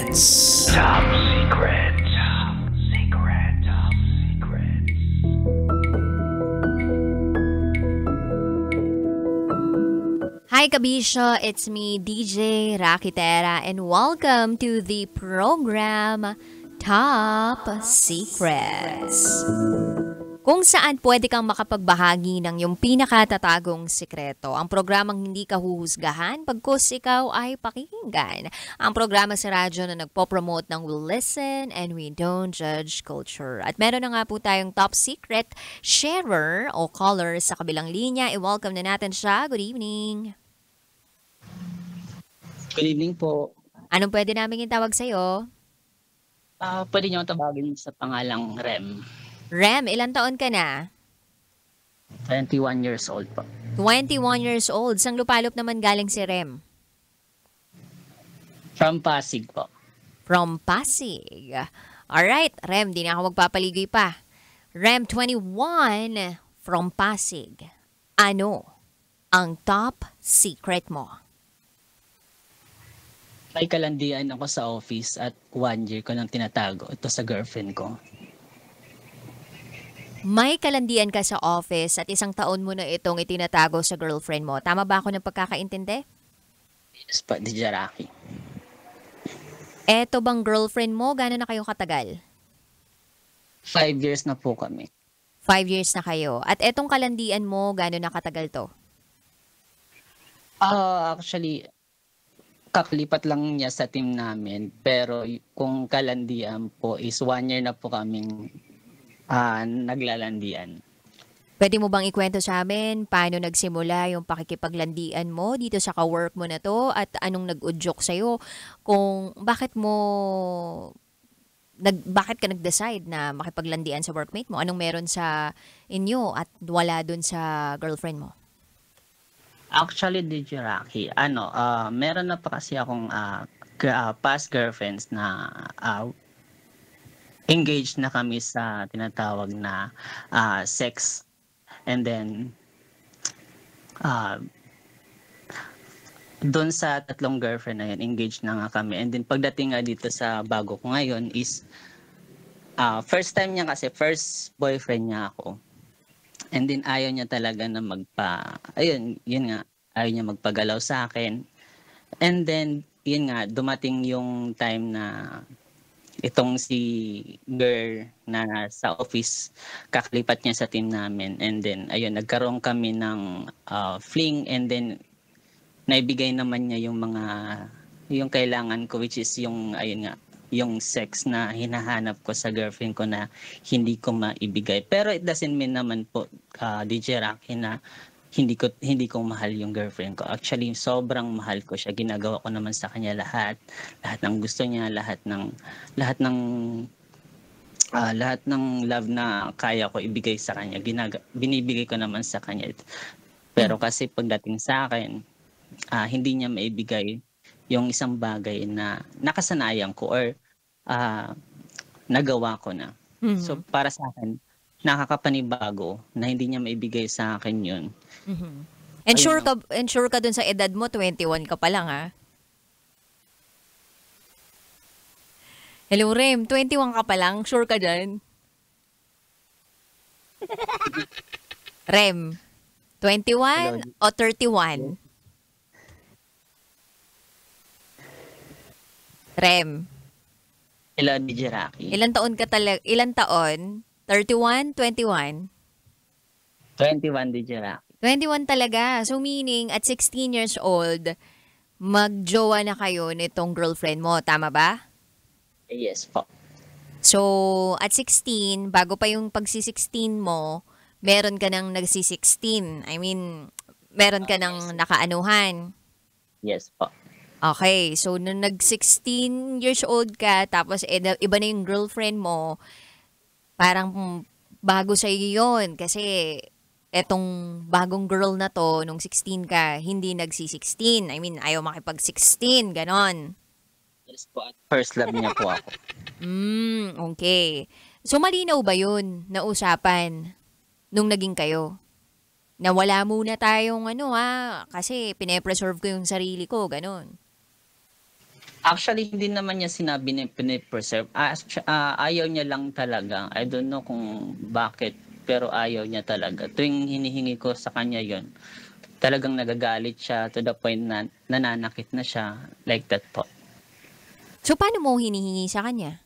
Secrets. Top secret. Top secret. Top secret. Hi Kabisyo, it's me DJ Rakitera and welcome to the program Top Secrets. Kung saan pwede kang makapagbahagi ng iyong pinakatatagong sikreto. Ang programang hindi ka huhusgahan pagkus ikaw ay pakikinggan. Ang programa sa radyo na nagpo-promote ng we listen and we don't judge culture. At meron na nga po tayong top secret sharer o caller sa kabilang linya. I-welcome na natin siya. Good evening. Good evening po. Anong pwede namin itawag sa'yo? Pwede niyo tawagin sa pangalang Rem. Rem, ilang taon ka na? 21 years old po. 21 years old. Sang lupalop naman galing si Rem? From Pasig po. From Pasig. Alright, Rem, di na ako magpapaligoy pa. Rem, 21, from Pasig. Ano ang top secret mo? May kalandian ako sa office at 1 year ko nang tinatago. Ito sa girlfriend ko. May kalandian ka sa office at 1 taon mo na itong itinatago sa girlfriend mo. Tama ba ako ng pagkakaintindi? Yes po, DJ Rocky. Eto bang girlfriend mo, gano'n na kayo katagal? 5 years na po kami. 5 years na kayo. At etong kalandian mo, gano'n na katagal to? Actually, kakalipat lang niya sa team namin. Pero kung kalandian po is 1 year na po kaming naglalandian. Pwede mo bang ikwento sa amin paano nagsimula yung pakikipaglandian mo dito sa ka-work mo na to at anong nag-udyok sa'yo? Kung bakit ka nag-decide na makipaglandian sa workmate mo? Anong meron sa inyo at wala dun sa girlfriend mo? Actually, DJ Rocky, meron na pa kasi akong past girlfriends na engaged na kami sa tinatawag na sex. And then, doon sa 3 girlfriend na yun, engaged na nga kami. And then, pagdating nga dito sa bago ko ngayon is, first time niya kasi, first boyfriend niya ako. And then, ayaw niya talaga na yun nga, ayaw niya magpagalaw sa akin. And then, yun nga, dumating yung time na itong si girl na sa office, kakalipat niya sa team namin. And then, ayun, nagkaroon kami ng fling. And then, naibigay naman niya yung kailangan ko, which is yung, ayun nga, yung sex na hinahanap ko sa girlfriend ko na hindi ko maibigay. Pero it doesn't mean naman po, DJ Rocky, na hindi ko mahal yung girlfriend ko. Actually, sobrang mahal ko siya. Ginagawa ko naman sa kanya lahat ng gusto niya, lahat ng love na kaya ko ibigay sa kanya. Binibigay ko naman sa kanya. Pero kasi pagdating sa akin, hindi niya maibigay yung isang bagay na nakasanayan ko or nagawa ko na. Mm-hmm. So para sa akin, nakakapanibago na hindi niya maibigay sa akin yun. Mm-hmm. And sure ka dun sa edad mo, 21 ka pa lang ha? Hello Rem, 21 ka pa lang, sure ka dyan? Rem, 21 o 31? Rem. Hello, DJ Rocky. Ilan taon? 31, 21? 21, DJ Rocky. 21 talaga. So meaning, at 16 years old, magjowa na kayo nitong girlfriend mo. Tama ba? Yes po. So, at 16, bago pa yung pagsi-16 mo, meron ka ng nagsi-16. I mean, meron ka ng nakaanuhan. Yes po. Okay, so nung nag-16 years old ka, tapos iba na yung girlfriend mo, parang bago sa iyo yun. Kasi etong bagong girl na to, nung 16 ka, hindi nagsi-16. I mean, ayaw makipag-16, ganon. Yes po. First love niya po ako. Okay. So, malinaw ba yun na usapan nung naging kayo? Na wala muna tayong kasi pine-preserve ko yung sarili ko, ganon. Actually, hindi naman niya sinabi na pine-preserve. Ayaw niya lang talaga. I don't know kung bakit, pero ayaw niya talaga. Tuwing hinihingi ko sa kanya yon, talagang nagagalit siya to the point na nananakit na siya. Like that po. So, paano mo hinihingi sa kanya?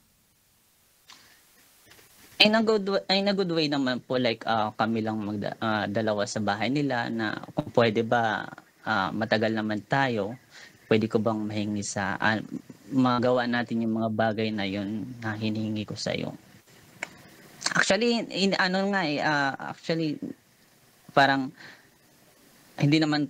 In a good way naman po, like kami lang dalawa sa bahay nila na kung pwede ba matagal naman tayo, pwede ko bang mahingi magawa natin yung mga bagay na yun na hinihingi ko sa iyo. Actually, actually parang hindi naman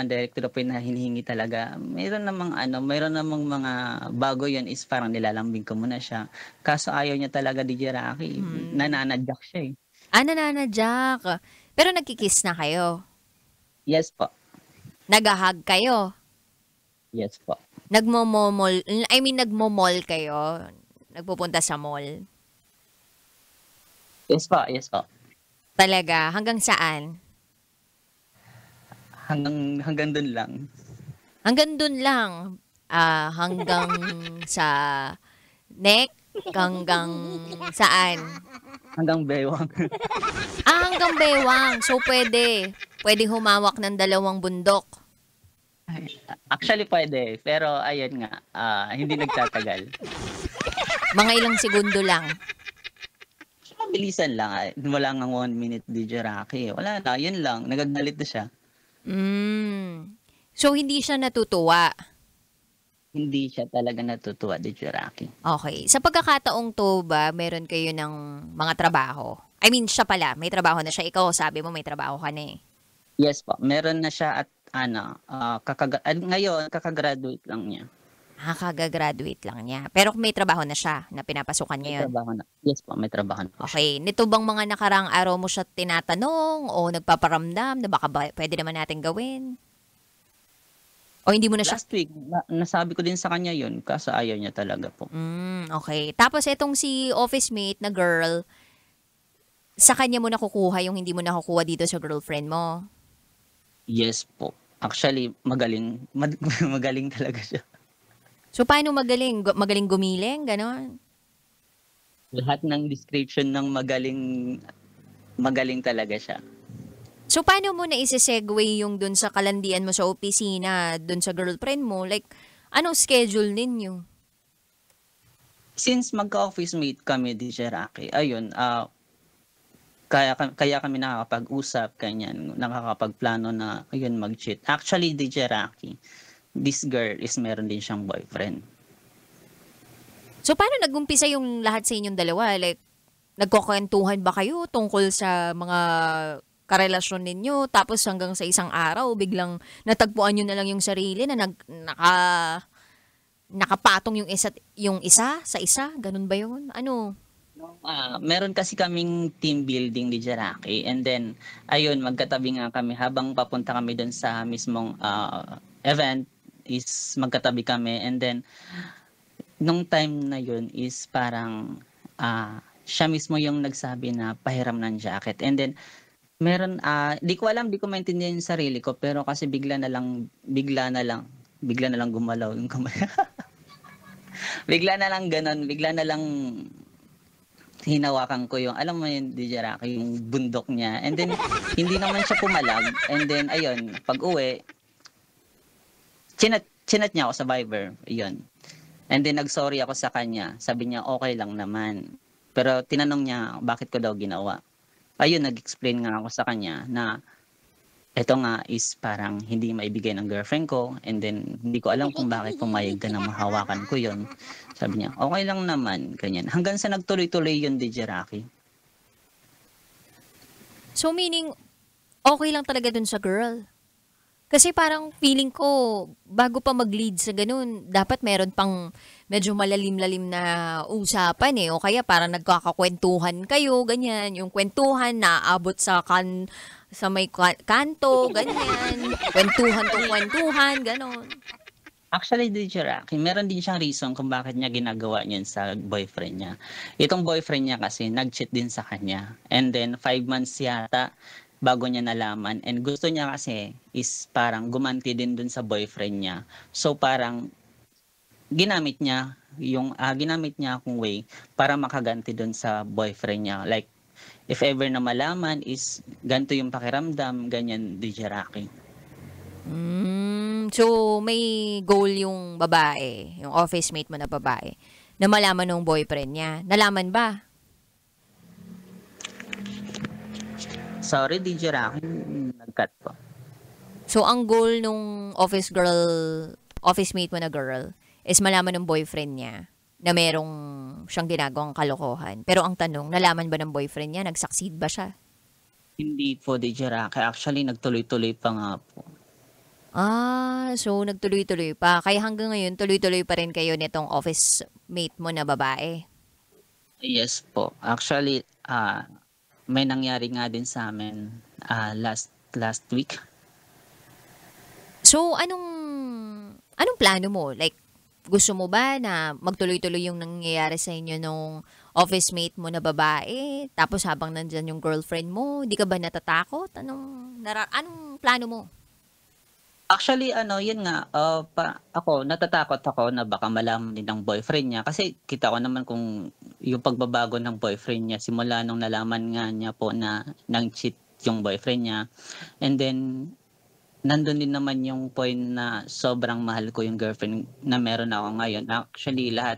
direct to the point na hinihingi talaga. Mayroon namang mga bago yun is parang nilalambing ko muna siya. Kaso ayaw niya talaga, DJ Rocky. Nananadyak siya eh. Nananadyak. Pero nagkikiss na kayo? Yes po. Nagahag kayo? Yes po. Nagmomol kayo? Nagpupunta sa mall? Yes po. Talaga? Hanggang saan? Hanggang dun lang. Hanggang dun lang. Hanggang sa neck? Hanggang saan? Hanggang bewang. Hanggang bewang. So, pwede humawak ng dalawang bundok. Actually, pwede. Pero, ayun nga, hindi nagtatagal. Mga ilang segundo lang. Mabilisan lang. Wala nga 1 minute, DJ Rocky. Wala na, yun lang. Nagagalit na siya. So, hindi siya natutuwa? Hindi siya talaga natutuwa, DJ Rocky. Okay. Sa pagkakataong to ba, meron kayo ng mga trabaho? I mean, siya pala, may trabaho na siya. Ikaw, sabi mo may trabaho ka na eh. Yes po. Meron na siya at ngayon, kakagraduate lang niya. Kagagraduate lang niya. Pero may trabaho na siya na pinapasukan May niya yun. trabaho na. Yes po, may trabaho na po siya. Okay. Nito bang mga nakaraang araw mo siya tinatanong o nagpaparamdam na baka pwede naman natin gawin? O hindi mo na siya... Last week, nasabi ko din sa kanya yun, kaso ayaw niya talaga po. Okay. Tapos itong si office mate na girl, sa kanya mo nakukuha yung hindi mo nakukuha dito sa girlfriend mo? Yes po. Actually, magaling talaga siya. So, paano magaling? Magaling gumiling? Ganon? Lahat ng description ng magaling talaga siya. So, paano mo na isi-segue yung dun sa kalandian mo sa opisina, dun sa girlfriend mo? Like, anong schedule ninyo? Since magka-office mate kami, DJ Rocky, ayun, kaya kami nakakapag-usap, kanyan, nakakapagplano na, ayun, mag-cheat. Actually, DJ Rocky, this girl is meron din siyang boyfriend. So, paano nag-umpisa yung lahat sa inyong dalawa? Like, nagkukwentuhan ba kayo tungkol sa mga karelasyon ninyo? Tapos hanggang sa isang araw, biglang natagpuan nyo na lang yung sarili na nakapatong yung isa sa isa? Ganun ba yun? Ano? Meron kasi kaming team building ni Jaraki, and then ayun, magkatabi nga kami habang papunta kami doon sa mismong event is magkatabi kami, and then nung time na yun is parang siya mismo yung nagsabi na pahiram ng jacket, and then meron di ko maintindihan yung sarili ko, pero kasi bigla na lang gumalaw yung kamay. Bigla na lang hinawakan ko yung, alam mo yun, DJ Rocky, yung bundok niya. And then, hindi naman siya pumalag. And then, ayun, pag-uwi, chinat niya ako sa Viber. Ayun. And then, nag-sorry ako sa kanya. Sabi niya, okay lang naman. Pero, tinanong niya, bakit ko daw ginawa. Ayun, nag-explain nga ako sa kanya na ito nga is parang hindi maibigay ng girlfriend ko, and then hindi ko alam kung bakit pumayag ka na mahawakan ko yon. Sabi niya, okay lang naman, ganyan. Hanggang sa nagtuloy-tuloy yun, DJ Rocky. So meaning, okay lang talaga dun sa girl? Kasi parang feeling ko, bago pa mag-lead sa ganun, dapat meron pang medyo malalim-lalim na usapan eh. O kaya parang nagkakakwentuhan kayo, ganyan. Yung kwentuhan na abot sa may kanto, ganyan. Kwentuhan, ganon. Actually, DJ Rocky, meron din siyang reason kung bakit niya ginagawa niyan sa boyfriend niya. Itong boyfriend niya kasi nag-cheat din sa kanya. And then 5 months yata bago niya nalaman. And gusto niya kasi is parang gumanti din dun sa boyfriend niya. So parang ginamit niya akong way para makaganti dun sa boyfriend niya. Like, if ever na malaman is ganito yung pakiramdam, ganyan, DJ Rocky. So, may goal yung babae, yung office mate mo na babae, na malaman ng boyfriend niya. Nalaman ba? Sorry, DJ Rocky, nag-cut po. So, ang goal nung office mate mo na girl, is malaman ng boyfriend niya na merong siyang ginagawang kalokohan. Pero ang tanong, nalaman ba ng boyfriend niya? Nag-succeed ba siya? Hindi po, DJ Rocky. Actually, nagtuloy-tuloy pa nga po. So nagtuloy-tuloy pa. Kaya hanggang ngayon, tuloy-tuloy pa rin kayo nitong office mate mo na babae. Yes po. Actually, may nangyari nga din sa amin last week. So anong plano mo? Like, gusto mo ba na magtuloy-tuloy yung nangyayari sa inyo nung office mate mo na babae? Tapos habang nandyan yung girlfriend mo, di ka ba natatakot? Anong plano mo? Actually, yun nga, natatakot ako na baka malaman din ng boyfriend niya. Kasi kita ko naman kung yung pagbabago ng boyfriend niya, simula nung nalaman nga niya po na nang cheat yung boyfriend niya. And then, nandun din naman yung point na sobrang mahal ko yung girlfriend na meron ako ngayon. Actually, lahat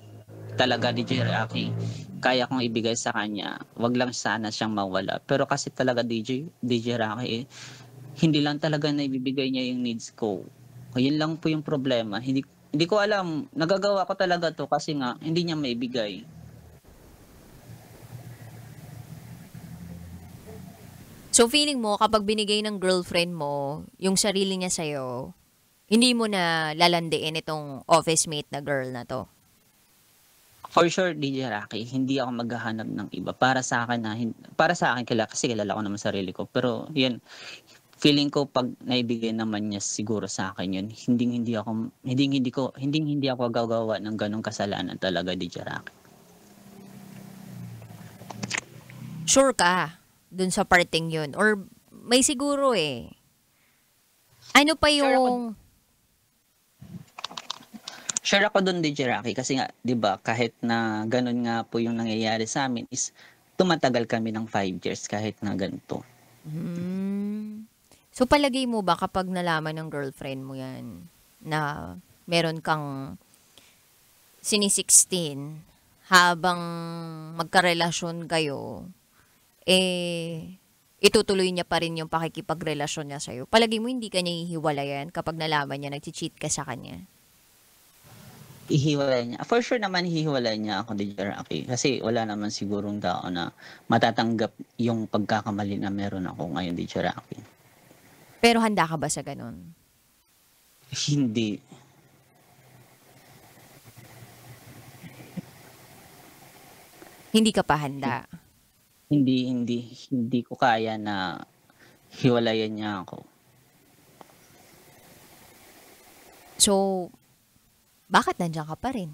talaga ni Rocky, kaya kong ibigay sa kanya. Wag lang sana siyang mawala. Pero kasi talaga DJ Rocky, hindi lang talaga na ibibigay niya yung needs ko. Yun lang po yung problema. Hindi ko alam, nagagawa ko talaga to kasi nga hindi niya maibigay. So feeling mo, kapag binigay ng girlfriend mo yung sarili niya sa'yo, hindi mo na lalandiin itong office mate na girl na to? For sure, DJ Rocky, hindi ako maghahanap ng iba. Para sa akin kasi kilala ko naman sarili ko. Pero yun, feeling ko pag naibigay naman niya siguro sa akin yun, hindi ako gagawa ng ganong kasalanan talaga, DJ Rocky. Sure ka dun sa parting yun? Or may siguro eh. Ano pa yung... Sure ako dun, DJ Rocky, kasi nga, di ba, kahit na ganon nga po yung nangyayari sa amin is tumatagal kami ng 5 years kahit na ganito. So, palagay mo ba kapag nalaman ng girlfriend mo yan na meron kang sini-16 habang magkarelasyon kayo, itutuloy niya pa rin yung pakikipagrelasyon niya sa'yo? Palagay mo hindi ka niya hihiwalayan kapag nalaman niya nag-cheat ka sa kanya? Ihiwalay niya. For sure naman hihiwalay niya ako, DJ Rocky. Kasi wala naman sigurong tao na matatanggap yung pagkakamali na meron ako ngayon, DJ Rocky. Pero handa ka ba sa ganun? Hindi. Hindi ka pa handa? Hindi ko kaya na hiwalayan niya ako. So, bakit nandiyan ka pa rin?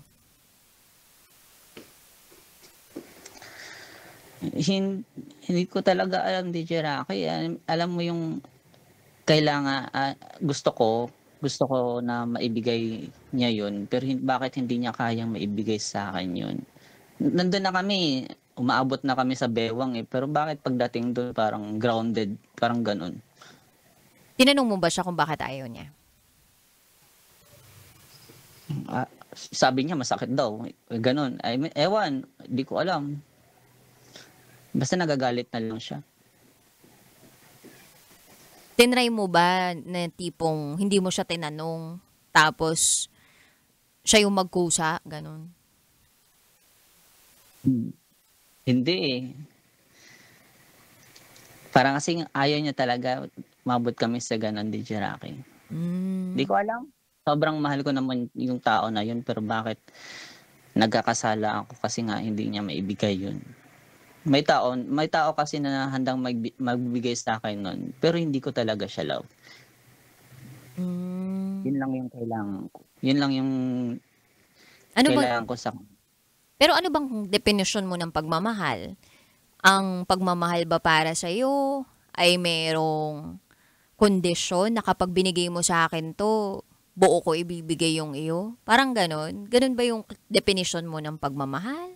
Hindi ko talaga alam, DJ Rocky. Alam mo yung kailangan, gusto ko na maibigay niya yun, pero bakit hindi niya kayang maibigay sa akin yun? Nandun na kami, umaabot na kami sa bewang pero bakit pagdating doon parang grounded, parang ganun. Tinanong mo ba siya kung bakit ayaw niya? Sabi niya masakit daw, ganun. Ewan, di ko alam. Basta nagagalit na lang siya. Tinry mo ba na tipong hindi mo siya tinanong tapos siya yung magkusa? Ganon. Hindi eh. Parang kasi ayaw niya talaga, mabot kami sa ganon, DJ Rocky. Hindi ko alam. Sobrang mahal ko naman yung tao na yun, pero bakit nagkakasala ako kasi nga hindi niya maibigay yun. May tao kasi na handang magbigay sa akin nun, pero hindi ko talaga siya love. Yun lang yung kailangan ko. Yun lang yung kailangan ko sa... Pero ano bang definition mo ng pagmamahal? Ang pagmamahal ba para sa'yo ay merong kondisyon na kapag binigay mo sa akin to, buo ko ibibigay yung iyo? Parang ganon. Ganon ba yung definition mo ng pagmamahal?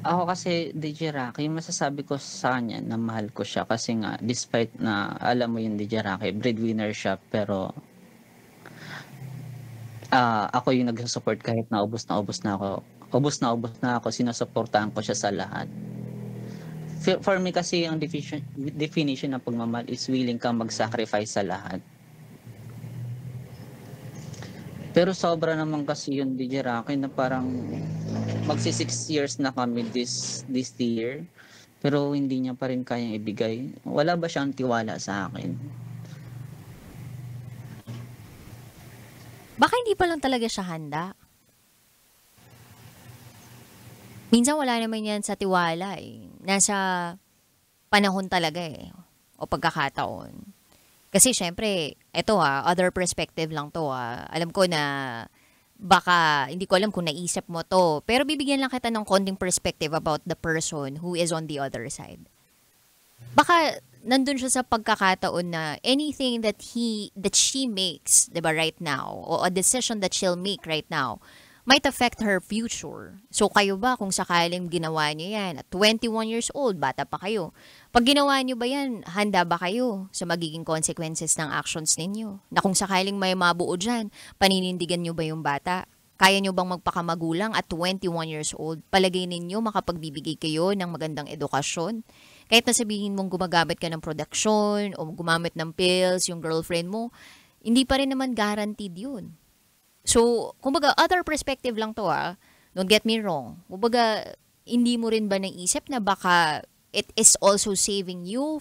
Ako kasi, DJ Rocky, masasabi ko sa kanya na mahal ko siya kasi nga, despite na alam mo yung DJ Rocky, breadwinner siya, pero ako yung nag-support kahit na ubos na ubos na ako. Ubos na ako, sinusuportahan ko siya sa lahat. For me kasi, ang definition ng pagmamahal is willing kang mag-sacrifice sa lahat. Pero sobra naman kasi yung DJ Rocky na parang magsi 6 years na kami this year. Pero hindi niya pa rin kayang ibigay. Wala ba siyang tiwala sa akin? Baka hindi pa lang talaga siya handa. Minsan wala naman yan sa tiwala eh. Nasa panahon talaga eh. O pagkakataon. Kasi syempre, eto other perspective lang to Alam ko na baka, hindi ko alam kung naisip mo to. Pero bibigyan lang kita ng konting perspective about the person who is on the other side. Baka nandun siya sa pagkakataon na anything that she makes, 'di ba, right now, o a decision that she'll make right now, might affect her future. So kayo ba, kung sakaling ginawa niyo yan, at 21 years old, bata pa kayo, pag ginawa niyo ba yan, handa ba kayo sa magiging consequences ng actions ninyo? Na kung sakaling may mabuo dyan, paninindigan niyo ba yung bata? Kaya niyo bang magpakamagulang at 21 years old? Palagay ninyo makapagbibigay kayo ng magandang edukasyon? Kahit na sabihin mong gumagamit ka ng production o gumamit ng pills, yung girlfriend mo, hindi pa rin naman guaranteed yun. So, kumbaga, other perspective lang to Don't get me wrong. Kumbaga, hindi mo rin ba naisip na baka it is also saving you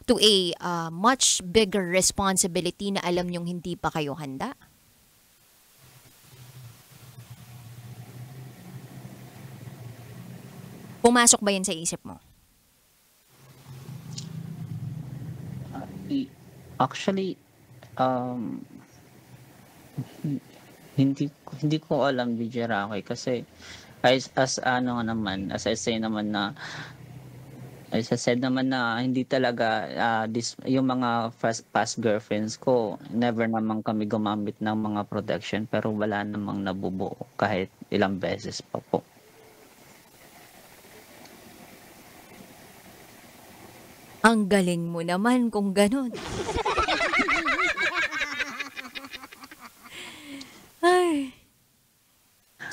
to a much bigger responsibility na alam nyong hindi pa kayo handa? Pumasok ba yan sa isip mo? Actually, hindi ko alam, DJ Rocky, kasi as I said naman na hindi talaga yung mga past girlfriends ko, never naman kami gumamit ng mga protection, pero wala namang nabubuo kahit ilang beses pa po. Ang galing mo naman kung ganun. Ay.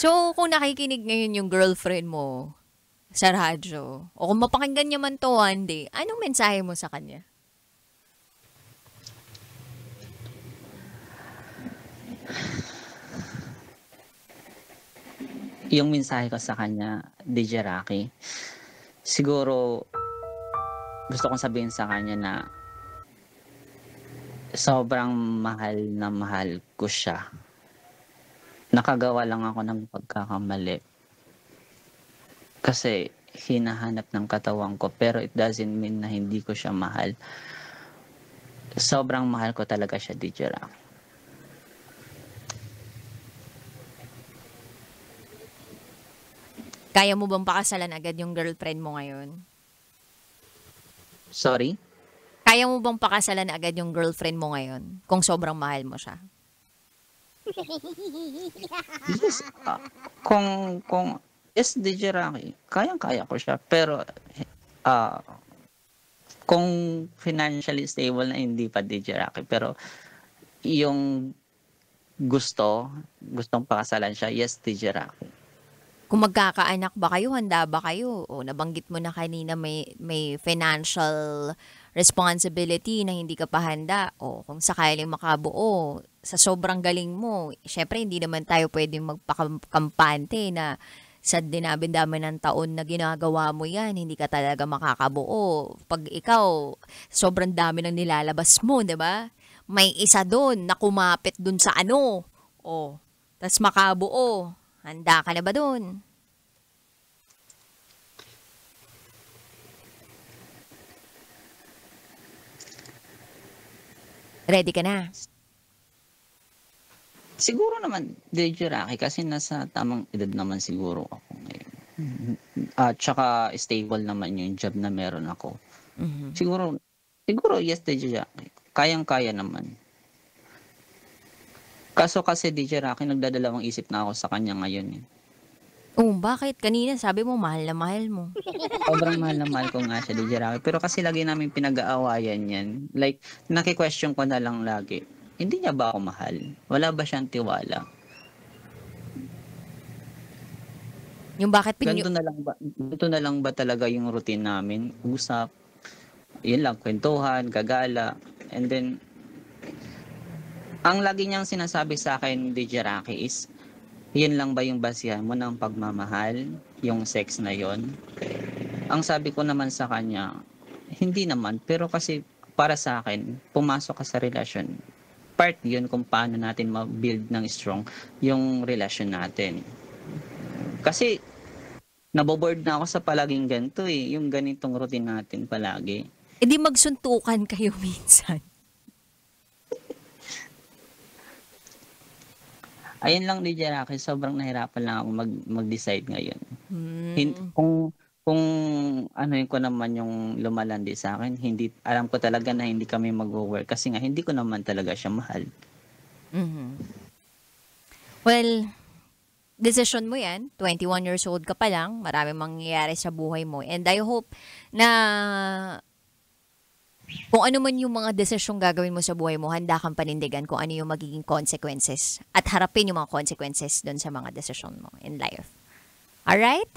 So, kung nakikinig ngayon yung girlfriend mo sa radyo, o kung mapakinggan niya man to one day, anong mensahe mo sa kanya? Yung mensahe ko sa kanya, DJ Rocky, siguro gusto kong sabihin sa kanya na sobrang mahal na mahal ko siya. Nakagawa lang ako ng pagkakamali. Kasi hinahanap ng katawan ko, pero it doesn't mean na hindi ko siya mahal. Sobrang mahal ko talaga siya, DJ Rocky. Kaya mo bang pakasalan agad yung girlfriend mo ngayon? Sorry? Kaya mo bang pakasalan agad yung girlfriend mo ngayon kung sobrang mahal mo siya? Yes. Yes, DJ Rocky, kayang-kaya ko siya. Pero kung financially stable na, hindi pa, DJ Rocky. Pero yung gustong pakasalan siya, yes, DJ Rocky. Kung magkakaanak ba kayo, handa ba kayo? O nabanggit mo na kanina may financial responsibility na hindi ka pa handa. O kung sakaling makabuo, sa sobrang galing mo, syempre hindi naman tayo pwedeng magpakampante na sa dinami-dami ng taon na ginagawa mo yan, hindi ka talaga makakabuo. Pag ikaw, sobrang dami ng nilalabas mo, di ba? May isa doon na kumapit doon sa ano. O, tas makabuo. Handa ka na ba doon? Ready ka na? Siguro naman, DJ Rocky, kasi nasa tamang edad naman siguro ako ngayon. At tsaka stable naman yung job na meron ako. Mhm. Siguro yes, DJ Rocky. Kayang-kaya naman. Kaso kasi DJ Rocky, nagdadalawang isip na ako sa kanya ngayon eh. Oh, bakit? Kanina sabi mo mahal na mahal mo. Sobrang mahal na mahal ko nga siya, DJ Rocky. Pero kasi lagi namin pinag-aawayan yan. Like, naki-question ko na lang lagi. Hindi niya ba ako mahal? Wala ba siyang tiwala? Yung bakit Ganito na lang ba talaga yung routine namin? Usap, yun lang, kwentuhan, gagala. And then, ang lagi niyang sinasabi sa akin, DJ Rocky, is, yun lang ba yung basihan mo ng pagmamahal? Yung sex na yon? Ang sabi ko naman sa kanya, hindi naman. Pero kasi, para sa akin, pumasok ka sa relasyon. Part yun kung paano natin ma-build ng strong yung relasyon natin. Kasi, naboboard na ako sa palaging ganito eh. Yung ganitong routine natin palagi. E di magsuntukan kayo minsan. Ayun lang, DJ Rocky, sobrang nahirapan lang ako mag-decide ngayon. Hmm. Kung ano yun ko naman yung lumalandi sa akin, alam ko talaga na hindi kami mag-work kasi nga hindi ko naman talaga siya mahal. Mhm. Well, decision mo yan. 21 years old ka pa lang. Maraming mangyayari sa buhay mo. And I hope na kung ano man yung mga desisyong gagawin mo sa buhay mo, handa kang panindigan kung ano yung magiging consequences. At harapin yung mga consequences doon sa mga desisyon mo in life. Alright?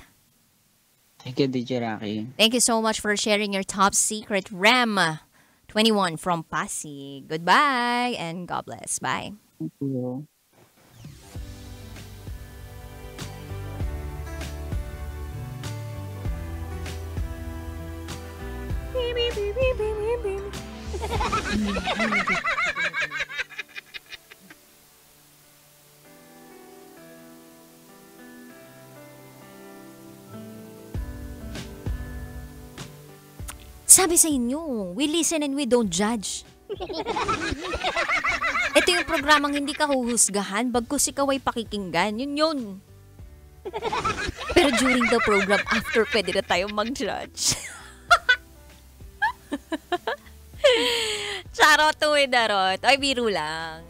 Thank you, DJ Rocky. Thank you so much for sharing your top secret, Ram 21 from Pasig. Goodbye and God bless. Bye. Thank you. Sabi sa inyo, we listen and we don't judge. Ito yung programang hindi ka huhusgahan, bagkus ikaw ay pakikinggan. Yun yun. Pero during the program, after, pwede na tayo mag-judge. Charot to darot. Ay, biro lang.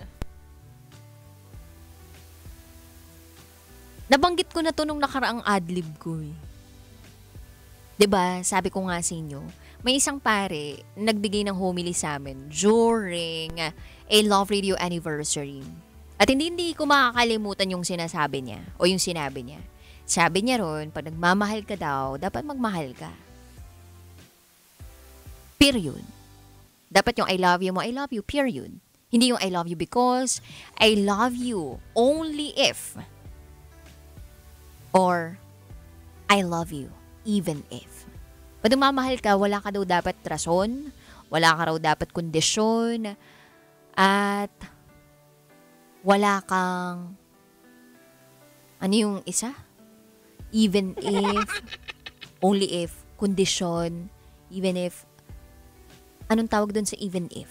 Nabanggit ko na to nung nakaraang adlib ko eh. 'Di ba? Sabi ko nga sa inyo, may isang pare nagbigay ng homily sa amin during a Love Radio anniversary. At hindi ko makakalimutan yung sinasabi niya o yung sinabi niya. Sabi niya ron, pag nagmamahal ka daw, dapat magmahal ka. Period. Dapat yung I love you mo, I love you, period. Hindi yung I love you because I love you only if or I love you even if. Pag nagmamahal ka, wala ka daw dapat rason, wala ka raw dapat kondisyon, at wala kang ano yung isa? Even if, only if, kondisyon, even if, anong tawag dun sa even if?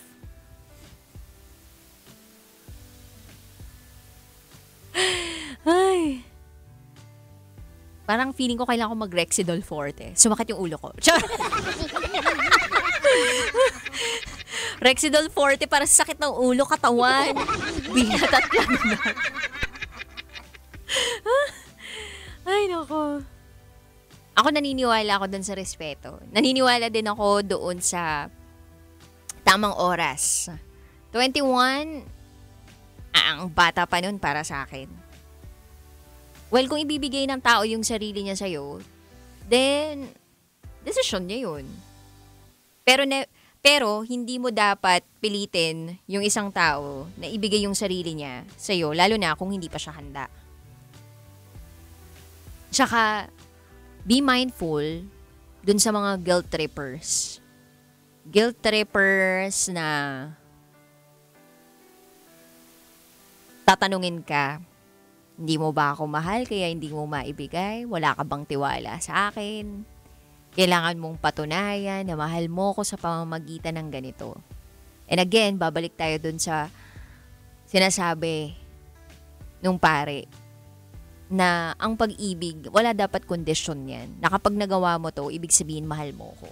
Ay. Parang feeling ko kailangan ko mag-Rexidol Forte. Sumakit yung ulo ko. Char! Rexidol Forte para sa sakit ng ulo, katawan. Binat at lagnat. Ay, nako. Ako naniniwala ako dun sa respeto. Naniniwala din ako doon sa tamang oras. 21, ang bata pa nun para sa akin. Well, kung ibibigay ng tao yung sarili niya sa'yo, then, desisyon niya yun. Pero hindi mo dapat pilitin yung isang tao na ibigay yung sarili niya sa'yo, lalo na kung hindi pa siya handa. Tsaka, be mindful dun sa mga guilt trippers. Guilt trippers na tatanungin ka, hindi mo ba ako mahal kaya hindi mo maibigay? Wala ka bang tiwala sa akin? Kailangan mong patunayan na mahal mo ko sa pamamagitan ng ganito. And again, babalik tayo dun sa sinasabi nung pare. na ang pag-ibig, wala dapat kondisyon yan. Na kapag nagawa mo to, ibig sabihin mahal mo ko.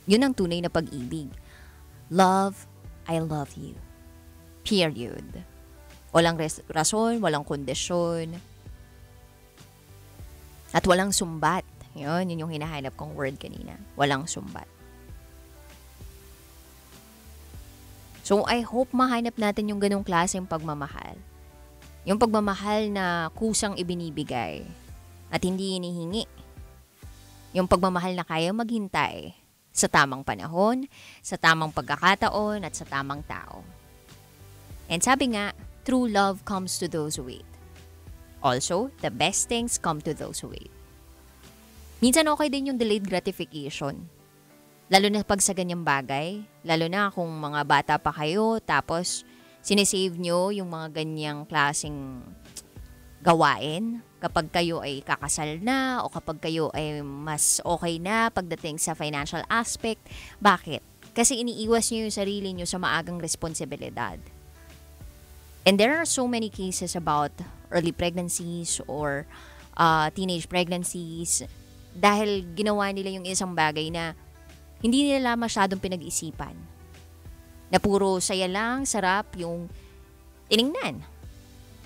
Yun ang tunay na pag-ibig. Love, I love you. Period. Walang rason, walang kondisyon. At walang sumbat. Yun yung hinahanap kong word kanina. Walang sumbat. So, I hope mahanap natin yung ganong klaseng pagmamahal. Yung pagmamahal na kusang ibinibigay at hindi hinihingi. Yung pagmamahal na kaya maghintay sa tamang panahon, sa tamang pagkakataon, at sa tamang tao. And sabi nga, true love comes to those who wait. Also, the best things come to those who wait. Minsan okay din yung delayed gratification. Lalo na pag sa ganyang bagay, lalo na kung mga bata pa kayo, tapos sinesave nyo yung mga ganyang klaseng gawain kapag kayo ay kakasal na o kapag kayo ay mas okay na pagdating sa financial aspect. Bakit? Kasi iniiwas nyo yung sarili nyo sa maagang responsibilidad. And there are so many cases about early pregnancies or teenage pregnancies dahil ginawa nila yung isang bagay na hindi nila masyadong pinag-isipan. Na puro saya lang, sarap yung tiningnan.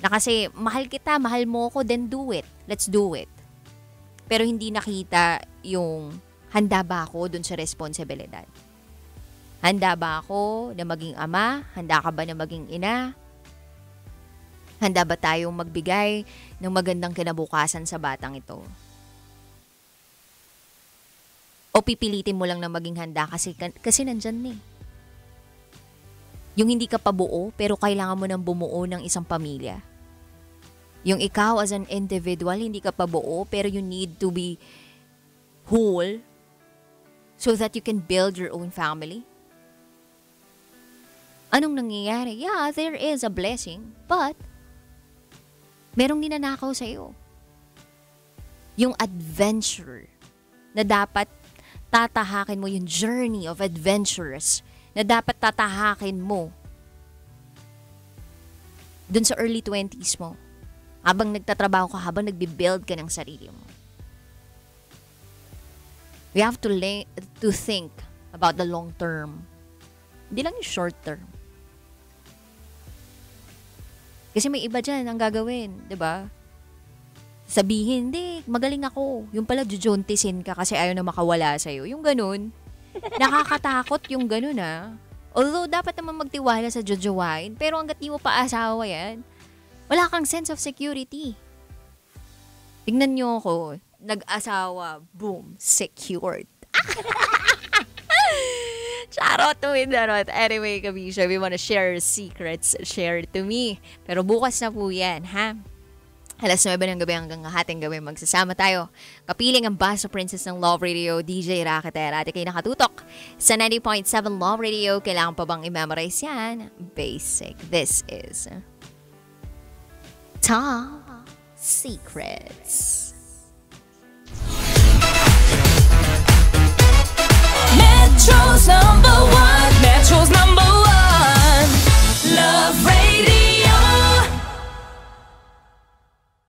Na kasi mahal kita, mahal mo ko, then do it. Let's do it. Pero hindi nakita yung handa ba ako dun sa responsibilidad. Handa ba ako na maging ama? Handa ka ba na maging ina? Handa ba tayong magbigay ng magandang kinabukasan sa batang ito? O pipilitin mo lang na maging handa kasi nandyan eh. Yung hindi ka pa buo pero kailangan mo nang bumuo ng isang pamilya. Yung ikaw as an individual, hindi ka pa buo pero you need to be whole so that you can build your own family. Anong nangyayari? Yeah, there is a blessing, but merong ninanakaw sa'yo. Yung adventure na dapat tatahakin mo, yung journey of adventures na dapat tatahakin mo dun sa early 20s mo. Habang nagtatrabaho ka, habang nagbibuild ka ng sarili mo. We have to think about the long term. Hindi lang yung short term. Kasi may iba dyan ang gagawin, di ba? Sabihin, hindi, magaling ako. Yung pala, jujontisin ka kasi ayaw na makawala sa'yo. Yung ganun. Nakakatakot yung ganun Although dapat naman magtiwala sa jojowain, pero hanggat di mo pa asawa yan, wala kang sense of security. Tingnan nyo ako, nag-asawa, boom, secured. Charot to charot. Anyway, Kabisha, we wanna share secrets, share to me. Pero bukas na po yan, ha? Alas 9 ng gabi hanggang hating gabi magsasama tayo. Kapiling ang Baso Princess ng Love Radio, DJ Rakitera. At kayo nakatutok sa 90.7 Love Radio. Kailangan pa bang i-memorize yan? Basic. This is Top Secrets.